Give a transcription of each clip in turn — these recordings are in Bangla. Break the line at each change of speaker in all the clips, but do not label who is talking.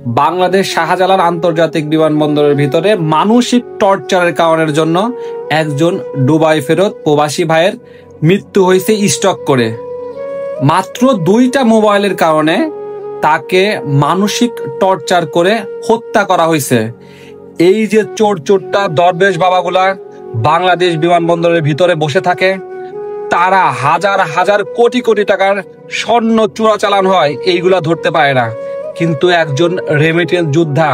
বাংলাদেশ শাহজালাল আন্তর্জাতিক বিমানবন্দরের ভিতরে মানসিক টর্চারের কারণের জন্য একজন দুবাই ফেরত প্রবাসী ভাইয়ের মৃত্যু হয়েছে স্ট্রোক করে। মাত্র 2টা মোবাইলের কারণে তাকে মানসিক টর্চার করে হত্যা করা হয়েছে। এই যে চোরটা দরবেশ বাবাগুলা বাংলাদেশ বিমানবন্দরের ভিতরে বসে থাকে, তারা হাজার হাজার কোটি কোটি টাকার স্বর্ণ চোরাচালান হয়, এইগুলা ধরতে পারে না। কিন্তু একজন রেমিটেন্স যোদ্ধা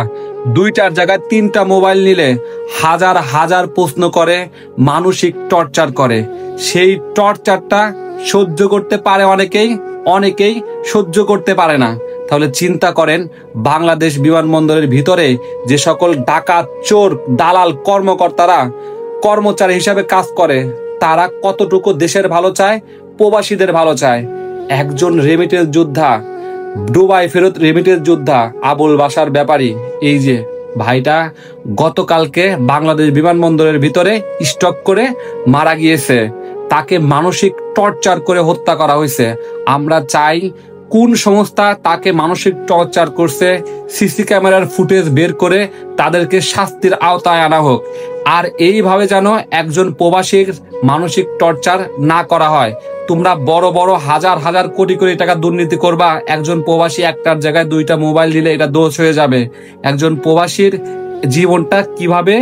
2টার জায়গায় 3টা মোবাইল নিলে হাজার হাজার প্রশ্ন করে, মানসিক টর্চার করে। সেই টর্চারটা সহ্য করতে পারে অনেকেই সহ্য করতে পারে না। তাহলে চিন্তা করেন, বাংলাদেশ বিমানবন্দরের ভিতরে যে সকল ডাকাত, চোর, দালাল, কর্মকর্তারা কর্মচারী হিসাবে কাজ করে, তারা কতটুকু দেশের ভালো চায়, প্রবাসীদের ভালো চায়। একজন রেমিটেন্স যোদ্ধা, দুবাই ফেরত রেমিটেন্স যোদ্ধা আবুল বাশার ব্যাপারী, এই যে ভাইটা গতকালকে বাংলাদেশ বিমানবন্দরের ভিতরে স্ট্রোক করে মারা গিয়েছে। তাকে মানসিক টর্চার করে হত্যা করা হয়েছে। আমরা চাই কোন সংস্থা তাকে মানসিক টর্চার করছে, সিসি ক্যামেরার ফুটেজ বের করে তাদেরকে শাস্তির আওতায় আনা হোক। আর এইভাবে যেন একজন প্রবাসীর মানসিক টর্চার না করা হয়। তোমরা বড় বড় হাজার হাজার কোটি কোটি টাকা দুর্নীতি করবা, একজন প্রবাসী একটার জায়গায় 2টা মোবাইল দিলে এটা দোষ হয়ে যাবে। একজন প্রবাসীর জীবনটা কিভাবে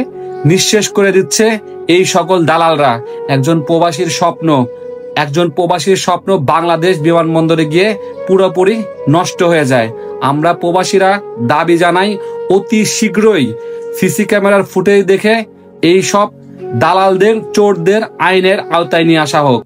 নিঃশেষ করে দিচ্ছে এই সকল দালালরা। একজন প্রবাসীর স্বপ্ন বাংলাদেশ বিমানবন্দরে গিয়ে পুরোপুরি নষ্ট হয়ে যায়। আমরা প্রবাসীরা দাবি জানাই, অতি শীঘ্রই সিসি ক্যামেরার ফুটেজ দেখে এই সব দালালদের, চোরদের আইনের আওতায় নিয়ে আসা হোক।